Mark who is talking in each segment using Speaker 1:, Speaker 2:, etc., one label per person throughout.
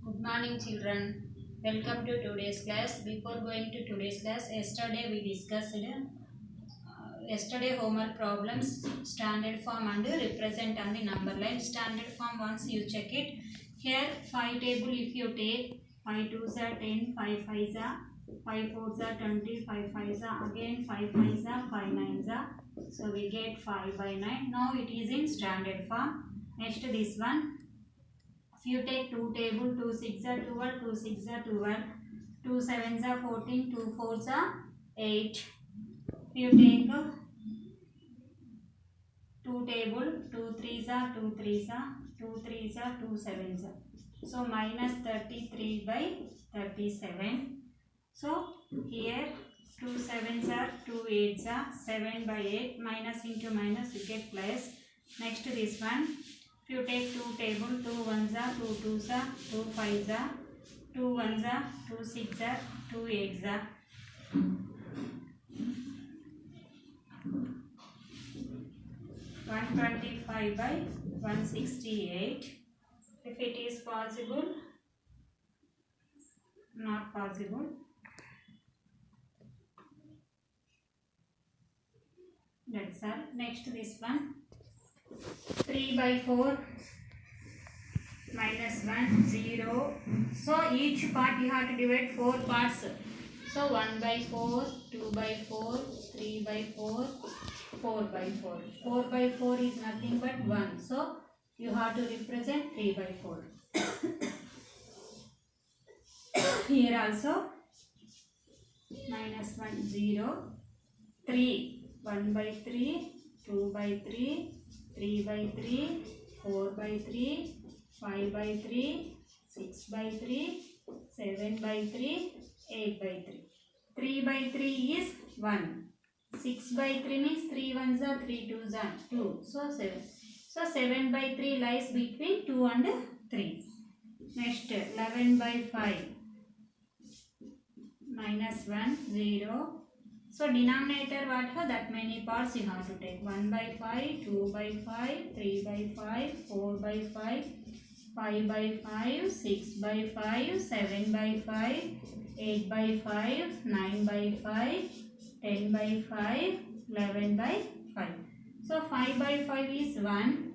Speaker 1: Good morning, children. Welcome to today's class. Before going to today's class, yesterday we discussed yesterday homework problems, standard form and represent on the number line. Standard form, once you check it, here 5 table if you take 5 2s are 10, 5 5s are 5 4s are 20, 5 5s are again 5 5s are 5 9s are. So we get 5 by 9. Now it is in standard form. Next this one. If you take 2 table, 2 6 are 12, 2 6 are 12, 2 7s are 14, 2 4s are 8. If you take 2 table, 2 3s are 2 3s are 2 3s are 2 7s are. So minus 33 by 37. So here 2 7s are 2 8s are 7 by 8, minus into minus you get plus. Next this one. If you take 2 table, 2 1s are 2 2s are 2 5s are 2 1s are 2 6s are 2 8s are. 125 by 168. If it is possible, not possible. That's all. Next this one. 3 by 4 minus 1 0. So each part you have to divide 4 parts. So 1 by 4, 2 by 4, 3 by 4, 4 by 4. 4 by 4 is nothing but 1. So you have to represent 3 by 4. Here also minus 1 0, 3, 1 by 3, 2 by 3, 3 by 3, 4 by 3, 5 by 3, 6 by 3, 7 by 3, 8 by 3. 3 by 3 is 1. 6 by 3 means 3 1s are 3 2s are 2. So 7. So 7 by 3 lies between 2 and 3. Next 11 by 5 minus 1 0. So denominator what have that many parts you have to take. 1 by 5, 2 by 5, 3 by 5, 4 by 5, 5 by 5, 6 by 5, 7 by 5, 8 by 5, 9 by 5, 10 by 5, 11 by 5. So 5 by 5 is 1,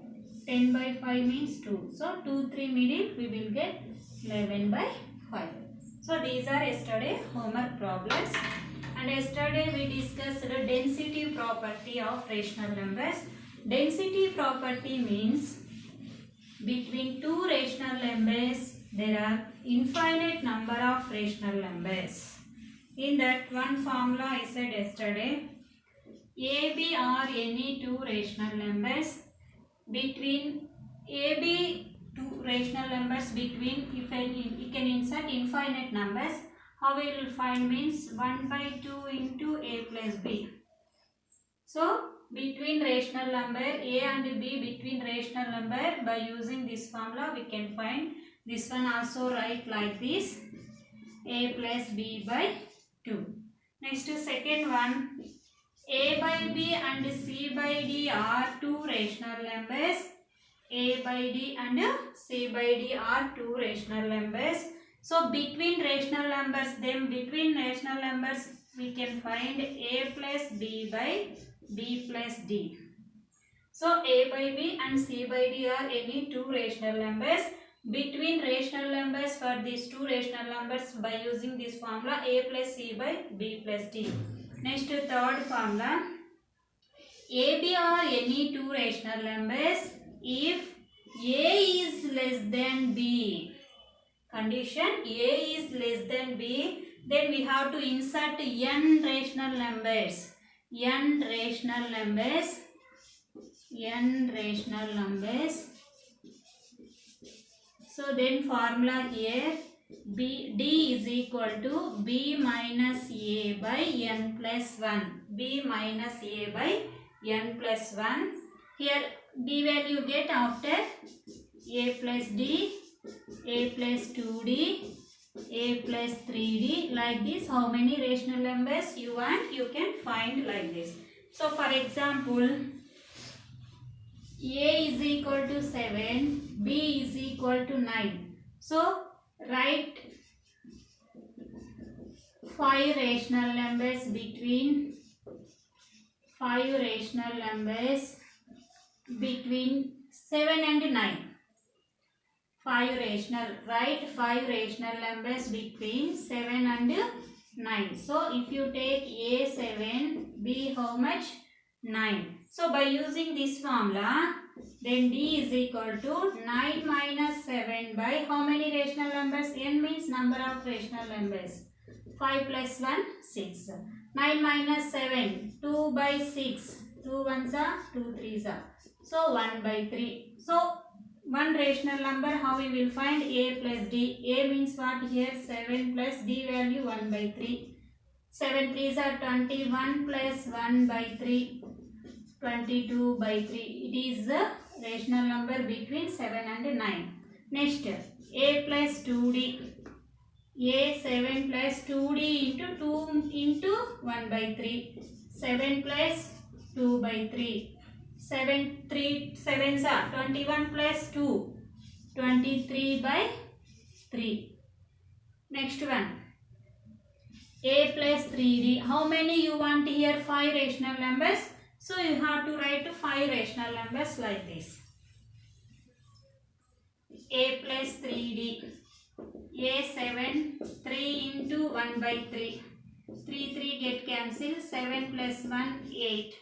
Speaker 1: 10 by 5 means 2. So 2, 3 middle we will get 11 by 5. So these are yesterday homework problems. And yesterday we discussed the density property of rational numbers. Density property means between two rational numbers there are infinite number of rational numbers. In that one formula I said yesterday, AB are any two rational numbers. Between AB two rational numbers, between if you can insert infinite numbers. How we will find means 1 by 2 into A plus B. So between rational number A and B, between rational number, by using this formula we can find. This one also write like this, A plus B by 2. Next second one, A by B and C by D are two rational numbers. A by D and C by D are two rational numbers. So between rational numbers, we can find A plus B by B plus D. So A by B and C by D are any two rational numbers. Between rational numbers for these two rational numbers, by using this formula, A plus C by B plus D. Next third formula, AB are any two rational numbers if A is less than B. Condition A is less than B, then we have to insert n rational numbers. N rational numbers. So then formula here, D is equal to B minus A by n plus 1. B minus A by n plus 1. Here D value get after A plus D, A plus 2D, A plus 3D, like this. How many rational numbers you want, you can find like this. So for example, A is equal to 7, B is equal to 9. So write 5 rational numbers between 7 and 9. 5 rational, write 5 rational numbers between 7 and 9. So if you take A 7, B how much? 9. So by using this formula, then D is equal to 9 minus 7 by how many rational numbers? N means number of rational numbers. 5 plus 1, 6. 9 minus 7, 2 by 6. 2 ones are, 2 threes are. So 1 by 3. So one rational number, how we will find? A plus D. A means what here? 7 plus D value 1 by 3. 7 threes are 21 plus 1 by 3. 22 by 3. It is the rational number between 7 and 9. Next, A plus 2D. A 7 plus 2D into 2 into 1 by 3. 7 plus 2 by 3. 7 3 sevens are 21 plus 2. 23 by 3. Next one. A plus 3D. How many you want here? 5 rational numbers. So you have to write 5 rational numbers like this. A plus 3D. A 7, 3 into 1 by 3. 3 get cancelled. 7 plus 1, 8.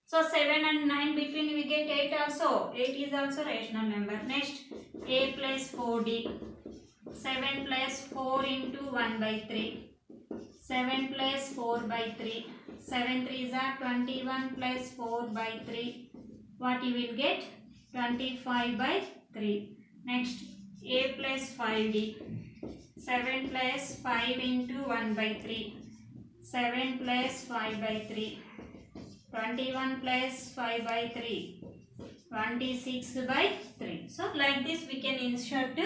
Speaker 1: So 7 and 9 between we get 8 also. 8 is also rational number. Next, A plus 4D. 7 plus 4 into 1 by 3. 7 plus 4 by 3. 7 3s are 21 plus 4 by 3. What you will get? 25 by 3. Next, A plus 5D. 7 plus 5 into 1 by 3. 7 plus 5 by 3. 21 plus 5 by 3. 26 by 3. So like this we can insert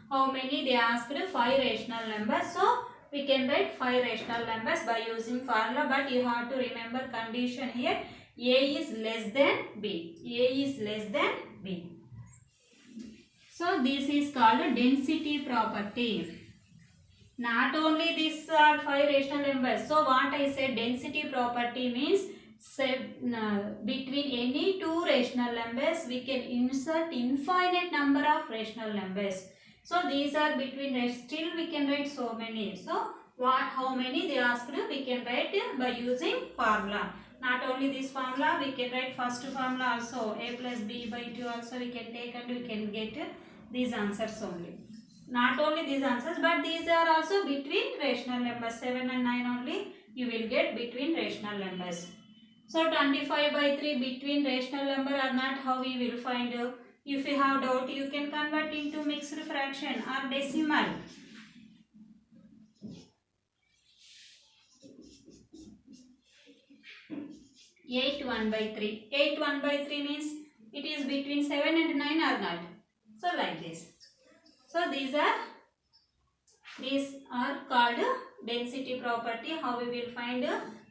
Speaker 1: how many they asked 5 rational numbers. So we can write 5 rational numbers by using formula, but you have to remember condition here. A is less than B. A is less than B. So this is called density property. Not only these are 5 rational numbers. So what I said, density property means between any two rational numbers we can insert infinite number of rational numbers. So these are between, still we can write so many. So how many they asked we can write by using formula. Not only this formula, we can write first formula also. A plus B by 2 also we can take and we can get these answers only. Not only these answers, but these are also between rational numbers. 7 and 9 only you will get between rational numbers. So 25 by 3 between rational number or not, how we will find? If you have doubt, you can convert into mixed fraction or decimal. Eight 1 by 3. 8 1 by 3 means it is between 7 and 9 or not. So like this. So these are called density property. How we will find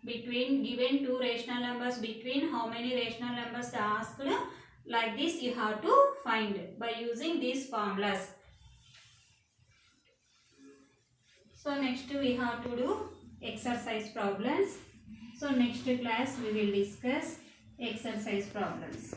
Speaker 1: between given two rational numbers, between how many rational numbers asked. Like this you have to find by using these formulas. So next we have to do exercise problems. So next class we will discuss exercise problems.